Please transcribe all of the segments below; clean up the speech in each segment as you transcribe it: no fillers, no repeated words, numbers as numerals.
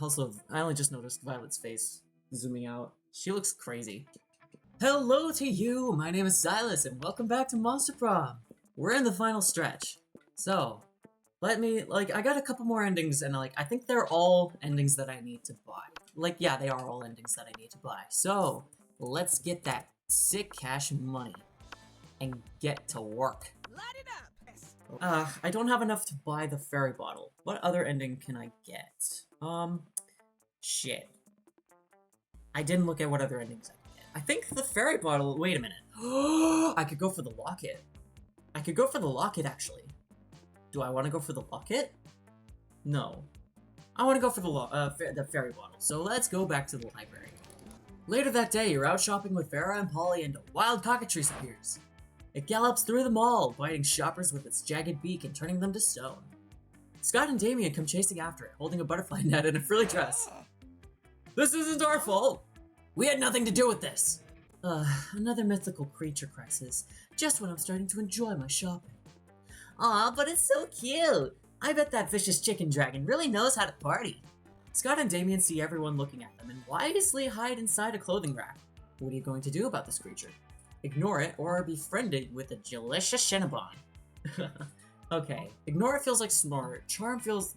Also, I only just noticed Violet's face zooming out. She looks crazy. Hello to you! My name is Silas, and welcome back to Monster Prom! We're in the final stretch. So, I got a couple more endings, and, I think they're all endings that I need to buy. Yeah, they are all endings that I need to buy. So, let's get that sick cash money and get to work. Light it up! I don't have enough to buy the fairy bottle. What other ending can I get? Shit. I didn't look at what other endings I could get. I think the fairy bottle— wait a minute. I could go for the locket. I could go for the locket, actually. Do I want to go for the locket? No. I want to go for the fairy bottle, so let's go back to the library. Later that day, you're out shopping with Vera and Polly, and a wild cockatrice appears. It gallops through the mall, biting shoppers with its jagged beak and turning them to stone. Scott and Damien come chasing after it, holding a butterfly net and a frilly dress. This isn't our fault! We had nothing to do with this! Another mythical creature crisis, just when I'm starting to enjoy my shopping. Aw, but it's so cute! I bet that vicious chicken dragon really knows how to party. Scott and Damien see everyone looking at them and wisely hide inside a clothing rack. What are you going to do about this creature? Ignore it or befriend it with a delicious Cinnabon. Okay, ignore it feels like smart.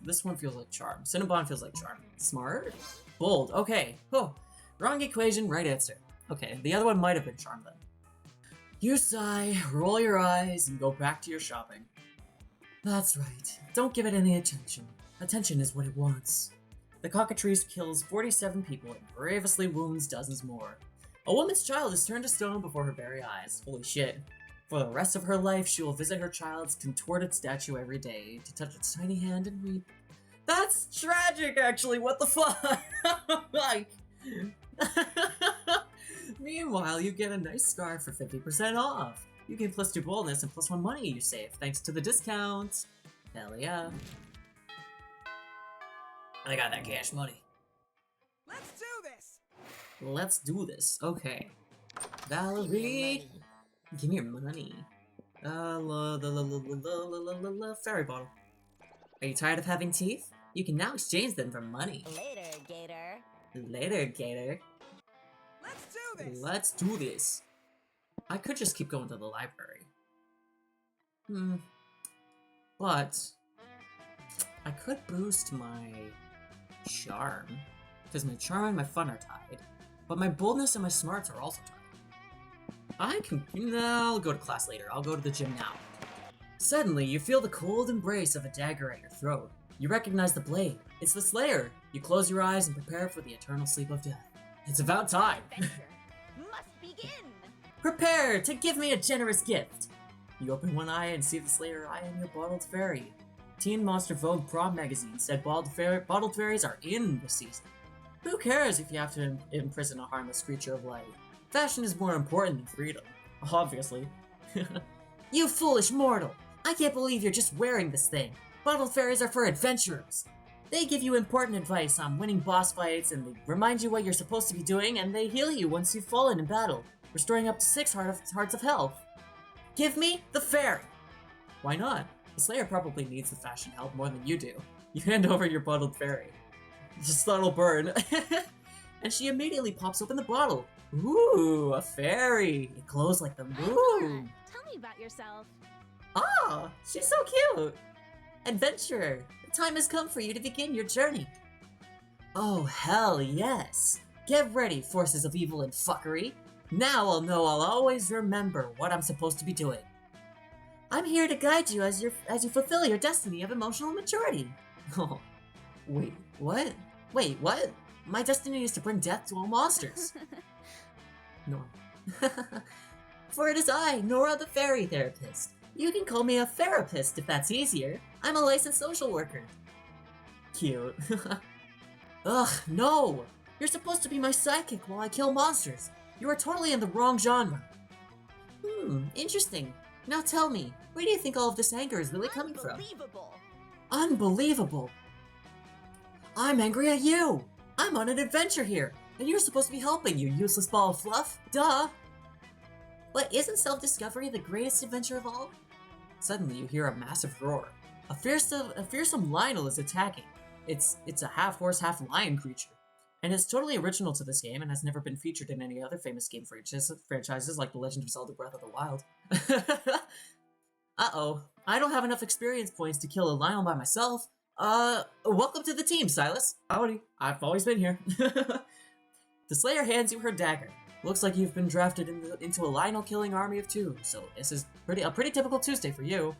This one feels like charm. Cinnabon feels like charm. Smart? Bold, okay. Oh, wrong equation, right answer. Okay, the other one might have been charm then. You sigh, roll your eyes, and go back to your shopping. That's right, don't give it any attention. Attention is what it wants. The cockatrice kills 47 people and grievously wounds dozens more. A woman's child is turned to stone before her very eyes. Holy shit. For the rest of her life, she will visit her child's contorted statue every day to touch its tiny hand and weep. That's tragic, actually, what the fuck? Like... Meanwhile, you get a nice scarf for 50% off. You gain +2 boldness and +1 money you save, thanks to the discount. Hell yeah. I got that cash money. Let's do this! Let's do this. Okay. Valerie, give me your money. Fairy bottle. Are you tired of having teeth? You can now exchange them for money. Later, Gator. Later, Gator. Let's do this! Let's do this. I could just keep going to the library. But I could boost my charm, because my charm and my fun are tied. But my boldness and my smarts are also tied. I'll go to class later. I'll go to the gym now. Suddenly, you feel the cold embrace of a dagger at your throat. You recognize the blade. It's the Slayer. You close your eyes and prepare for the eternal sleep of death. It's about time. Adventure must begin. Prepare to give me a generous gift. You open one eye and see the Slayer eyeing your bottled fairy. Teen Monster Vogue Prom magazine said bottled fairies are in the season. Who cares if you have to imprison a harmless creature of light? Fashion is more important than freedom. Obviously. You foolish mortal! I can't believe you're just wearing this thing. Bottled fairies are for adventurers. They give you important advice on winning boss fights, and they remind you what you're supposed to be doing, and they heal you once you've fallen in battle, restoring up to 6 hearts of health. Give me the fairy! Why not? The Slayer probably needs the fashion help more than you do. You hand over your bottled fairy. Just that'll burn. And she immediately pops open the bottle. Ooh, a fairy! It glows like the moon! Tell me about yourself. Ah, she's so cute! Adventurer, the time has come for you to begin your journey. Oh, hell yes! Get ready, forces of evil and fuckery! Now I'll know I'll always remember what I'm supposed to be doing. I'm here to guide you as you fulfill your destiny of emotional maturity. Oh, wait, what? Wait, what? My destiny is to bring death to all monsters. No. For it is I, Nora the Fairy Therapist. You can call me a therapist if that's easier. I'm a licensed social worker. Cute. Ugh, no! You're supposed to be my sidekick while I kill monsters. You are totally in the wrong genre. Interesting. Now tell me, where do you think all of this anger is really coming from? Unbelievable. Unbelievable! I'm angry at you! I'm on an adventure here, and you're supposed to be helping, you useless ball of fluff! Duh! But isn't self-discovery the greatest adventure of all? Suddenly you hear a massive roar. A fearsome Lionel is attacking. It's a half horse, half lion creature. And it's totally original to this game and has never been featured in any other famous game franchises like The Legend of Zelda Breath of the Wild. Uh-oh, I don't have enough experience points to kill a Lionel by myself. Welcome to the team, Silas. Howdy, I've always been here. The Slayer hands you her dagger. Looks like you've been drafted into a Lionel-killing army of 2, so this is a pretty typical Tuesday for you.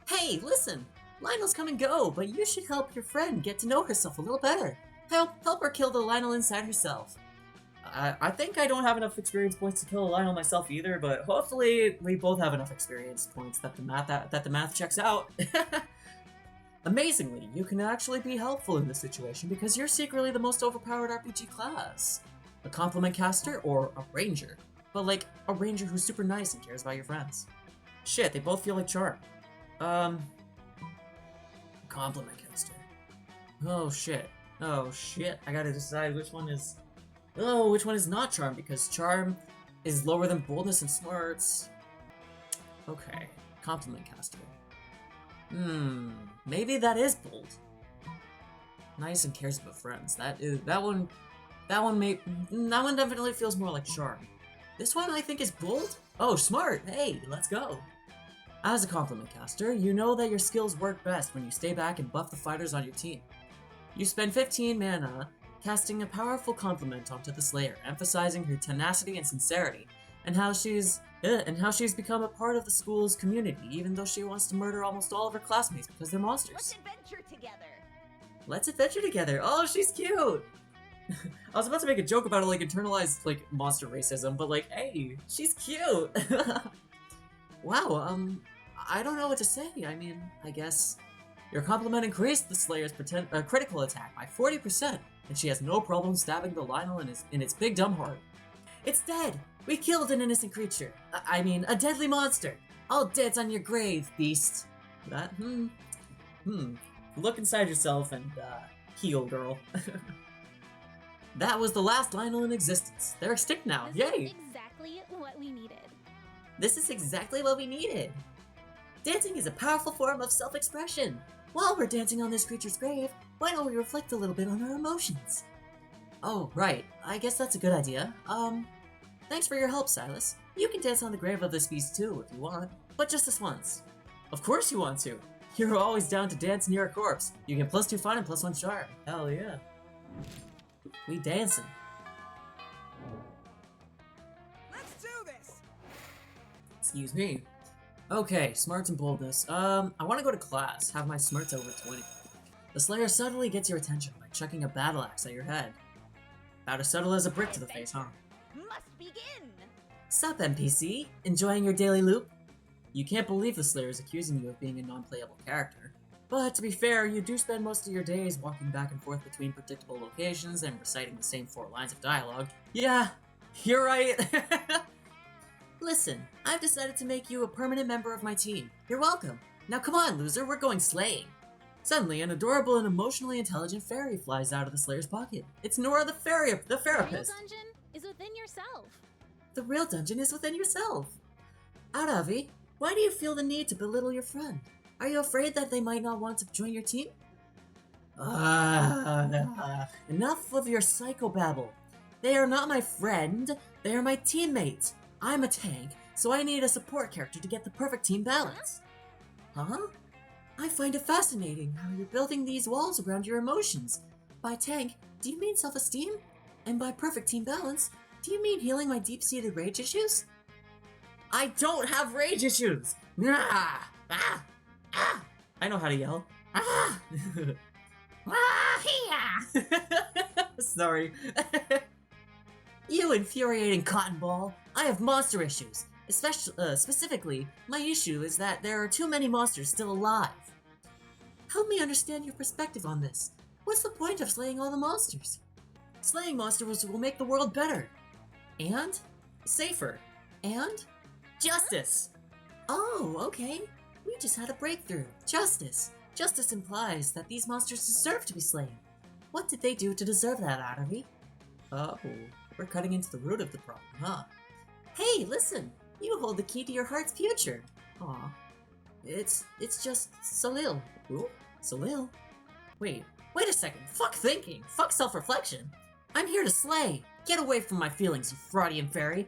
Hey, listen! Lionels come and go, but you should help your friend get to know herself a little better. Help her kill the Lionel inside herself. I think I don't have enough experience points to kill a Lionel myself either, but hopefully we both have enough experience points that the math checks out. Amazingly, you can actually be helpful in this situation because you're secretly the most overpowered RPG class. A compliment caster or a ranger, but like a ranger who's super nice and cares about your friends. Shit, they both feel like charm. Compliment caster. Oh shit, I gotta decide which one is not charm, because charm is lower than boldness and smarts. Okay, compliment caster. Maybe that is bold. Nice and cares about friends. That one definitely feels more like charm. This one I think is bold. Oh, smart. Hey, let's go. As a compliment caster, you know that your skills work best when you stay back and buff the fighters on your team. You spend 15 mana casting a powerful compliment onto the Slayer, emphasizing her tenacity and sincerity, and how she's become a part of the school's community, even though she wants to murder almost all of her classmates because they're monsters. Let's adventure together. Let's adventure together. Oh, she's cute. I was about to make a joke about like internalized like monster racism, but like, hey, she's cute. Wow. I don't know what to say. I mean, I guess your compliment increased the Slayer's critical attack by 40%, and she has no problem stabbing the Lionel in its big dumb heart. It's dead! We killed an innocent creature. I mean, a deadly monster. I'll dance on your grave, beast. That, Look inside yourself and, heal, girl. That was the last Lionel in existence. They're extinct now. This Yay! is exactly what we needed. This is exactly what we needed. Dancing is a powerful form of self-expression. While we're dancing on this creature's grave, why don't we reflect a little bit on our emotions? Oh, right. I guess that's a good idea. Thanks for your help, Silas. You can dance on the grave of this beast too, if you want. But just this once. Of course you want to. You're always down to dance near a corpse. You get +2 fun and +1 charm. Hell yeah. We dancing. Let's do this. Excuse me. Okay, smarts and boldness. I want to go to class. Have my smarts over 20. The Slayer subtly gets your attention by chucking a battle axe at your head. About as subtle as a brick to the face, huh? Must begin. Sup, NPC? Enjoying your daily loop? You can't believe the Slayer is accusing you of being a non-playable character. But to be fair, you do spend most of your days walking back and forth between predictable locations and reciting the same 4 lines of dialogue. Yeah, you're right. Listen, I've decided to make you a permanent member of my team. You're welcome. Now come on, loser, we're going slaying. Suddenly, an adorable and emotionally intelligent fairy flies out of the Slayer's pocket. It's Nora the therapist. The real dungeon is within yourself. The real dungeon is within yourself. Aravi, why do you feel the need to belittle your friend? Are you afraid that they might not want to join your team? Enough of your psychobabble. They are not my friend, they are my teammates. I'm a tank, so I need a support character to get the perfect team balance. Huh? I find it fascinating how you're building these walls around your emotions. By tank, do you mean self-esteem? And by perfect team balance, do you mean healing my deep-seated rage issues? I don't have rage issues! Ah! Ah! Ah! I know how to yell. Ah! Ah! Sorry. You infuriating cotton ball! I have monster issues. Specifically, my issue is that there are too many monsters still alive. Help me understand your perspective on this. What's the point of slaying all the monsters? Slaying monsters will make the world better. And? Safer. And? Justice! Oh, okay. We just had a breakthrough. Justice. Justice implies that these monsters deserve to be slain. What did they do to deserve that, Aravi? Oh, we're cutting into the root of the problem, huh? Hey, listen! You hold the key to your heart's future. Aw. It's just Salil. Ooh, Salil. Wait, Wait a second, fuck thinking, fuck self-reflection. I'm here to slay. Get away from my feelings, you Freudian fairy.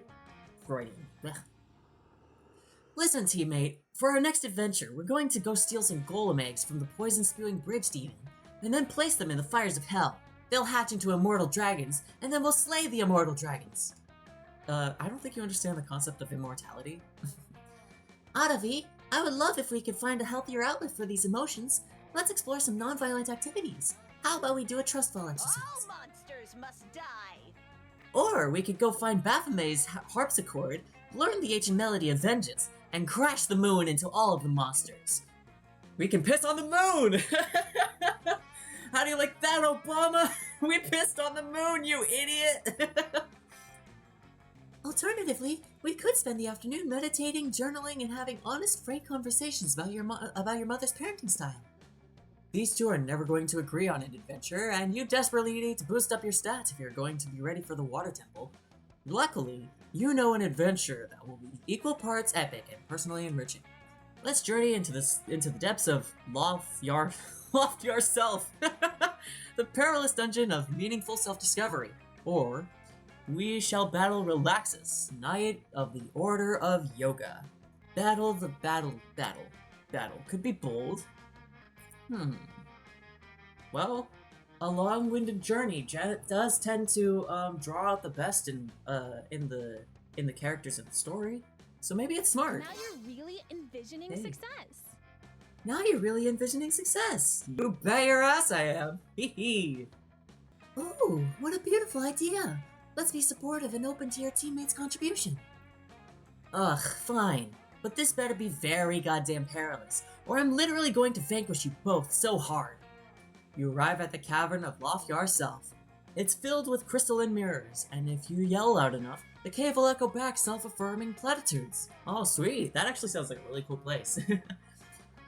Freudian. Ugh. Listen, teammate, for our next adventure, we're going to go steal some golem eggs from the poison-spewing bridge demon, and then place them in the fires of hell. They'll hatch into immortal dragons, and then we'll slay the immortal dragons. I don't think you understand the concept of immortality. Adavi, I would love if we could find a healthier outlet for these emotions. Let's explore some non-violent activities. How about we do a trust fall exercise? All monsters must die. Or we could go find Baphomet's harpsichord, learn the ancient melody of vengeance, and crash the moon into all of the monsters. We can piss on the moon! How do you like that, Obama? We pissed on the moon, you idiot! Alternatively, we could spend the afternoon meditating, journaling, and having honest, frank conversations about your mother's parenting style. These two are never going to agree on an adventure, and you desperately need to boost up your stats if you're going to be ready for the Water Temple. Luckily, you know an adventure that will be equal parts epic and personally enriching. Let's journey into the depths of Loftyar Self, the perilous dungeon of meaningful self-discovery, or we shall battle Relaxus, Knight of the Order of Yoga. Battle. Could be bold. Well, a long-winded journey does tend to draw out the best in the characters of the story. So maybe it's smart. Now you're really envisioning success. Now you're really envisioning success. You bet your ass I am. Hee hee. Ooh, what a beautiful idea. Let's be supportive and open to your teammates' contribution. Ugh, fine. But this better be very goddamn perilous, or I'm literally going to vanquish you both so hard. You arrive at the cavern of Loftyar Self. It's filled with crystalline mirrors, and if you yell loud enough, the cave will echo back self-affirming platitudes. Oh, sweet. That actually sounds like a really cool place.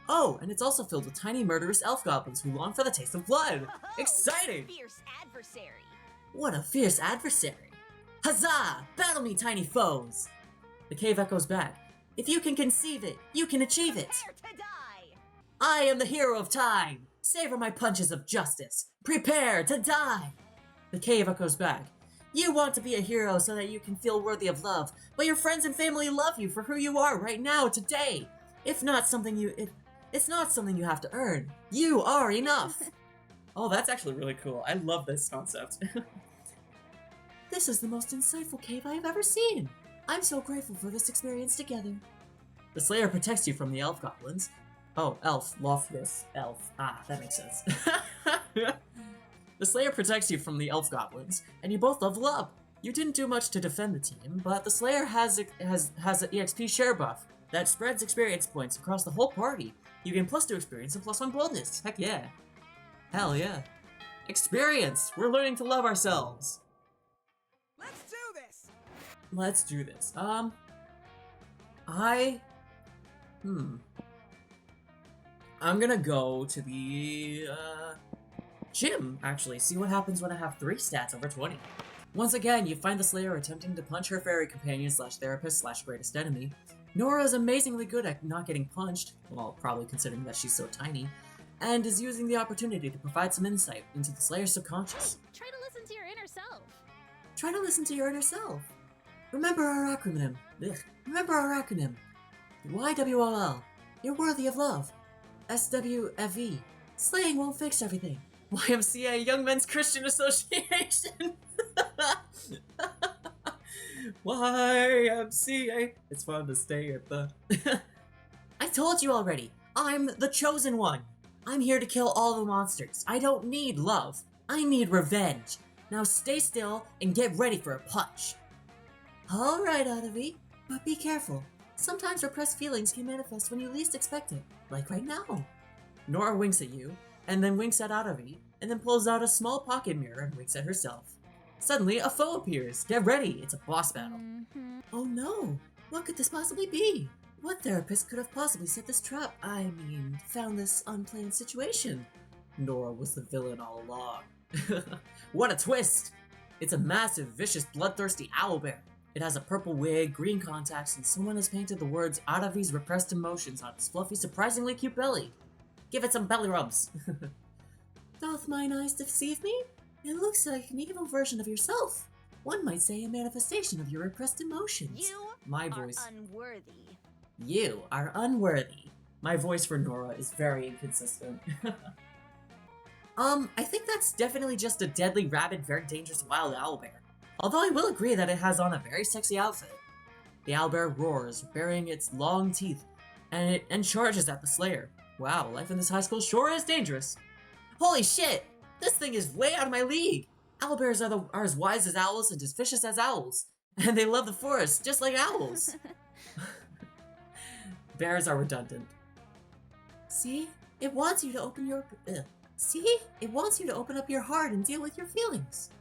Oh, and it's also filled with tiny murderous elf goblins who long for the taste of blood. Exciting! Fierce adversary. What a fierce adversary. Huzzah! Battle me, tiny foes! The cave echoes back. If you can conceive it, you can achieve it. Prepare to die. I am the hero of time. Savor my punches of justice. Prepare to die. The cave echoes back. You want to be a hero so that you can feel worthy of love, but your friends and family love you for who you are right now, today. It's not something you have to earn. You are enough. Oh, that's actually really cool. I love this concept. This is the most insightful cave I have ever seen. I'm so grateful for this experience together. The Slayer protects you from the elf goblins. Oh, elf, Loftus, elf. Ah, that makes sense. The Slayer protects you from the elf goblins, and you both level up. You didn't do much to defend the team, but the Slayer has an EXP share buff that spreads experience points across the whole party. You gain +2 experience and +1 boldness. Heck yeah. Hell yeah. Experience! We're learning to love ourselves. Let's do this. Let's do this. I'm gonna go to the, gym, actually. See what happens when I have 3 stats over 20. Once again, you find the Slayer attempting to punch her fairy companion / therapist / greatest enemy. Nora is amazingly good at not getting punched, well, probably considering that she's so tiny, and is using the opportunity to provide some insight into the Slayer's subconscious. Try to listen to your inner self. Try to listen to your inner self. Remember our acronym. Remember our acronym. YWLL. You're worthy of love. SWFE. Slaying won't fix everything. YMCA, Young Men's Christian Association. YMCA. It's fun to stay at the... I told you already. I'm the chosen one. I'm here to kill all the monsters. I don't need love. I need revenge. Now stay still and get ready for a punch. Alright, Adavi, but be careful. Sometimes repressed feelings can manifest when you least expect it, like right now. Nora winks at you, and then winks at Adavi, and then pulls out a small pocket mirror and winks at herself. Suddenly, a foe appears. Get ready, it's a boss battle. Oh no, what could this possibly be? What therapist could have possibly set this trap? Found this unplanned situation. Nora was the villain all along. What a twist! It's a massive, vicious, bloodthirsty owlbear. It has a purple wig, green contacts, and someone has painted the words Adavi's repressed emotions on its fluffy, surprisingly cute belly. Give it some belly rubs. doth mine eyes deceive me? It looks like an evil version of yourself. One might say a manifestation of your repressed emotions. You My are voice. unworthy. You are unworthy. My voice for Nora is very inconsistent. I think that's definitely just a deadly, rabid, very dangerous wild owlbear. Although I will agree that it has on a very sexy outfit. The owlbear roars, burying its long teeth, and charges at the Slayer. Wow, life in this high school sure is dangerous. Holy shit! This thing is way out of my league! Owlbears are as wise as owls and as vicious as owls. And they love the forest, just like owls. Bears are redundant. See? It wants you to open your... See? It wants you to open up your heart and deal with your feelings.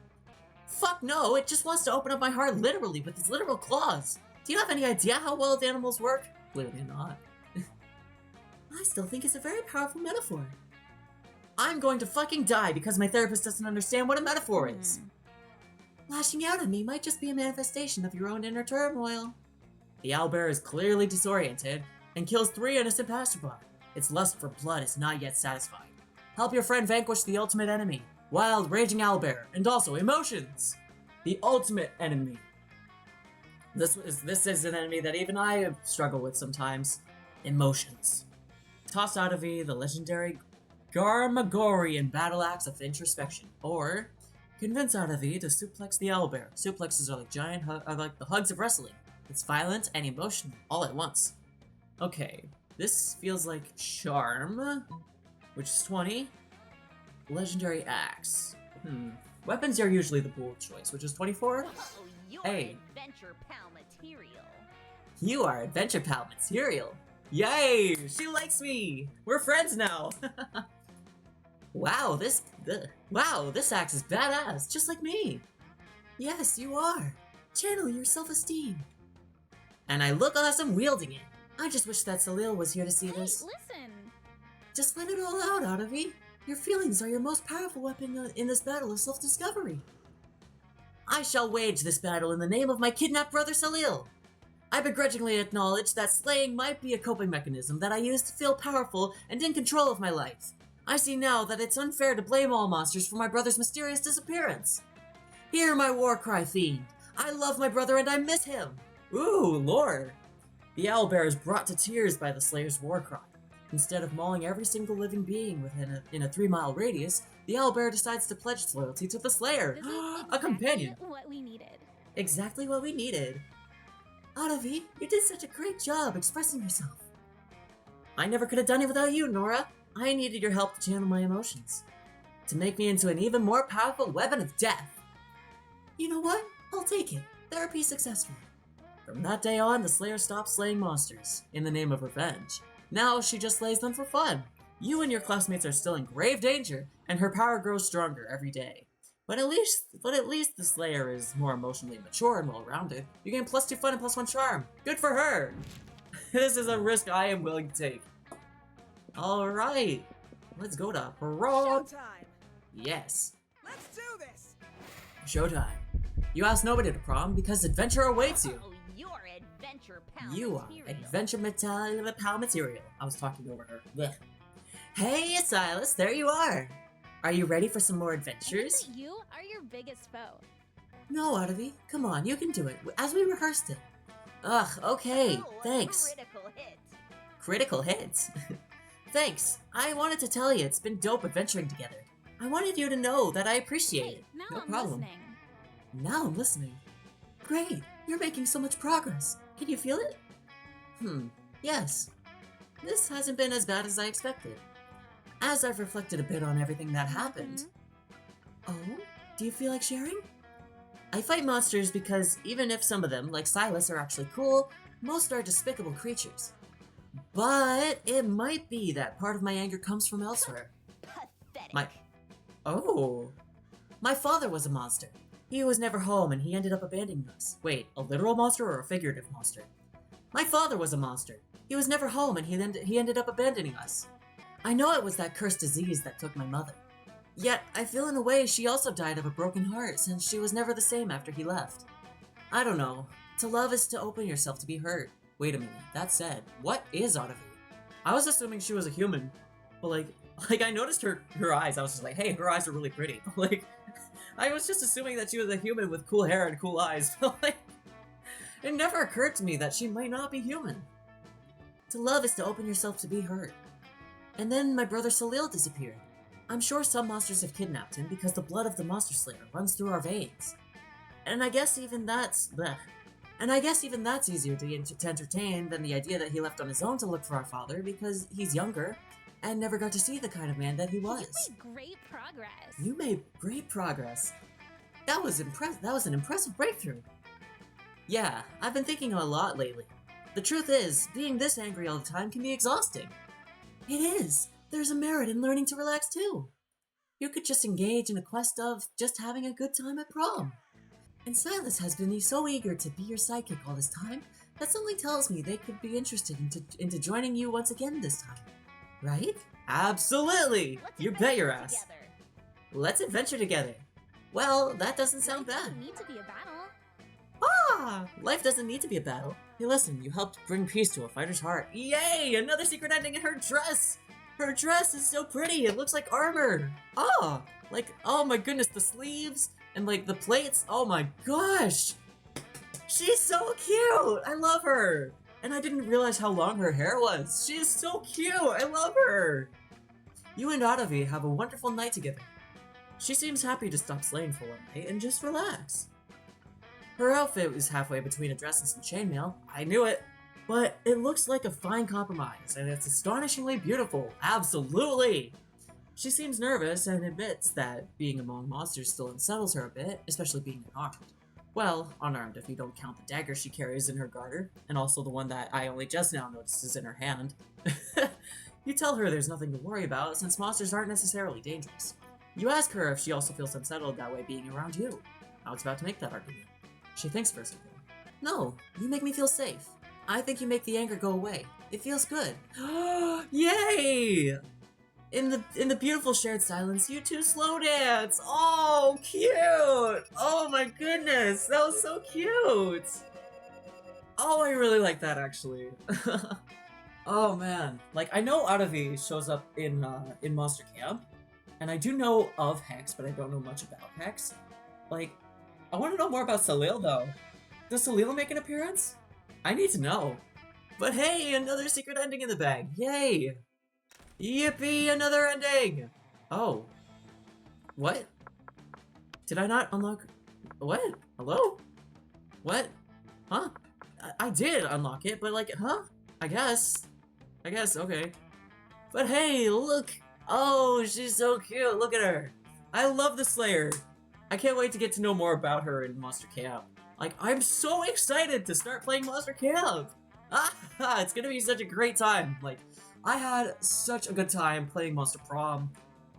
Fuck no, it just wants to open up my heart literally with its literal claws. Do you have any idea how wild animals work? Clearly not. I still think it's a very powerful metaphor. I'm going to fucking die because my therapist doesn't understand what a metaphor is. Lashing out at me might just be a manifestation of your own inner turmoil. The owlbear is clearly disoriented and kills 3 innocent passerby. Its lust for blood is not yet satisfied. Help your friend vanquish the ultimate enemy, wild, raging owlbear, and also emotions. The ultimate enemy. This is an enemy that even I struggle with sometimes. Emotions. Toss out of V the legendary Garmagorian battle axe of introspection, or convince out of V to suplex the owlbear. Suplexes are like the hugs of wrestling. It's violent and emotional all at once. Okay, this feels like charm, which is 20. Legendary axe. Weapons are usually the bold choice, which is 24. Oh, you're Hey. adventure pal material. You are adventure pal material. Yay! She likes me. We're friends now. Wow, this axe is badass, just like me. Yes, you are. Channel your self-esteem. And I look awesome wielding it. I just wish that Salil was here to see Hey, this. listen. Just let it all out, Otavi. Your feelings are your most powerful weapon in this battle of self-discovery. I shall wage this battle in the name of my kidnapped brother Salil. I begrudgingly acknowledge that slaying might be a coping mechanism that I use to feel powerful and in control of my life. I see now that it's unfair to blame all monsters for my brother's mysterious disappearance. Hear my war cry, fiend. I love my brother and I miss him. Ooh, lore. The owlbear is brought to tears by the Slayer's war cry. Instead of mauling every single living being within a 3-mile radius, the owlbear decides to pledge its loyalty to the Slayer. This is A companion. exactly what we needed. Exactly what we needed. Otavi, you did such a great job expressing yourself. I never could have done it without you, Nora. I needed your help to channel my emotions. To make me into an even more powerful weapon of death. You know what? I'll take it. Therapy successful. From that day on, the Slayer stopped slaying monsters in the name of revenge. Now she just slays them for fun. You and your classmates are still in grave danger, and her power grows stronger every day. But at least the Slayer is more emotionally mature and well-rounded. You gain +2 fun and +1 charm. Good for her! This is a risk I am willing to take. Alright, let's go to Prom. Showtime! Yes, Let's do this! showtime. You asked nobody to prom because adventure awaits you. Oh, you're adventure pal You are material. adventure pal material. I was talking over her. Blech. Hey, Silas, there you are. Are you ready for some more I think adventures? that you are your biggest foe. No, Otavi, come on, you can do it, as we rehearsed it. Ugh, okay, Oh, a thanks. critical hit. Critical hits. Thanks. I wanted to tell you it's been dope adventuring together. I wanted you to know that I appreciate Hey, it. now No I'm problem. listening. Now I'm listening. Great, you're making so much progress. Can you feel it? Yes. This hasn't been as bad as I expected. As I've reflected a bit on everything that happened. Oh? Do you feel like sharing? I fight monsters because even if some of them, like Silas, are actually cool, most are despicable creatures. But it might be that part of my anger comes from elsewhere. Pathetic. Oh. My father was a monster. He was never home and he ended up abandoning us. Wait, a literal monster or a figurative monster? My father was a monster. He was never home and he ended up abandoning us. I know it was that cursed disease that took my mother. Yet, I feel in a way she also died of a broken heart since she was never the same after he left. I don't know. To love is to open yourself to be hurt. Wait a minute, that said, what is Otavi? I was assuming she was a human, but like, Like, I noticed her eyes. I was just like, hey, her eyes are really pretty. Like, I was just assuming that she was a human with cool hair and cool eyes. But, like, it never occurred to me that she might not be human. To love is to open yourself to be hurt. And then my brother Salil disappeared. I'm sure some monsters have kidnapped him because the blood of the Monster Slayer runs through our veins. And I guess even that's easier to entertain than the idea that he left on his own to look for our father because he's younger and never got to see the kind of man that he was. You made great progress. You made great progress. That was an impressive breakthrough. Yeah, I've been thinking a lot lately. The truth is, being this angry all the time can be exhausting. It is. There's a merit in learning to relax too. You could just engage in a quest of just having a good time at prom. And Silas has been so eager to be your sidekick all this time, that something tells me they could be interested into joining you once again this time. Right? Absolutely! You bet your ass. Together. Let's adventure together. Well, that doesn't sound Life bad. doesn't need to be a battle. Ah! Life doesn't need to be a battle. Hey listen, you helped bring peace to a fighter's heart. Yay! Another secret ending in her dress! Her dress is so pretty, it looks like armor! Ah! Like, oh my goodness, the sleeves and like the plates, oh my gosh! She's so cute! I love her! And I didn't realize how long her hair was. She is so cute! I love her! You and Aravi have a wonderful night together. She seems happy to stop slaying for one night and just relax. Her outfit was halfway between a dress and some chainmail. I knew it. But it looks like a fine compromise, and it's astonishingly beautiful. Absolutely! She seems nervous and admits that being among monsters still unsettles her a bit, especially being unarmed. Well, unarmed if you don't count the dagger she carries in her garter, and also the one that I only just now noticed is in her hand. You tell her there's nothing to worry about, since monsters aren't necessarily dangerous. You ask her if she also feels unsettled that way being around you. I was about to make that argument. She thinks for a second. No, you make me feel safe. I think you make the anger go away. It feels good. Yay! In the beautiful shared silence, you two slow dance. Oh, cute! Oh my goodness, that was so cute! Oh, I really like that actually. Oh man, like I know Aravi shows up in Monster Camp, and I do know of Hex, but I don't know much about Hex. Like, I want to know more about Salil though. Does Salil make an appearance? I need to know. But hey, another secret ending in the bag. Yay! Yippee, another ending! Oh. What? Did I not unlock... What? Hello? What? Huh? I did unlock it, but like, huh? I guess, okay. But hey, look! Oh, she's so cute, look at her! I love the Slayer! I can't wait to get to know more about her in Monster Camp. Like, I'm so excited to start playing Monster Camp! Ah, it's gonna be such a great time. Like, I had such a good time playing Monster Prom.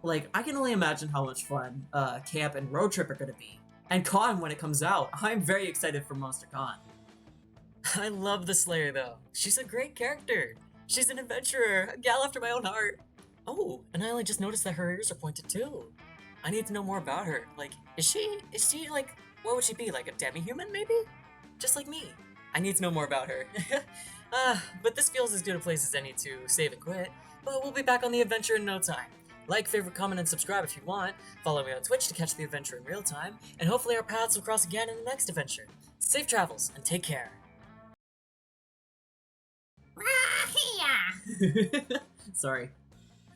Like, I can only imagine how much fun Camp and Road Trip are gonna be. And Con when it comes out. I'm very excited for Monster Con. I love the Slayer though. She's a great character. She's an adventurer, a gal after my own heart. Oh, and I only just noticed that her ears are pointed too. I need to know more about her. Like, is she like, what would she be, like a demi-human maybe? Just like me. I need to know more about her. But this feels as good a place as any to save and quit, but we'll be back on the adventure in no time. Like, favorite, comment, and subscribe if you want. Follow me on Twitch to catch the adventure in real time, and hopefully our paths will cross again in the next adventure. Safe travels, and take care. Sorry.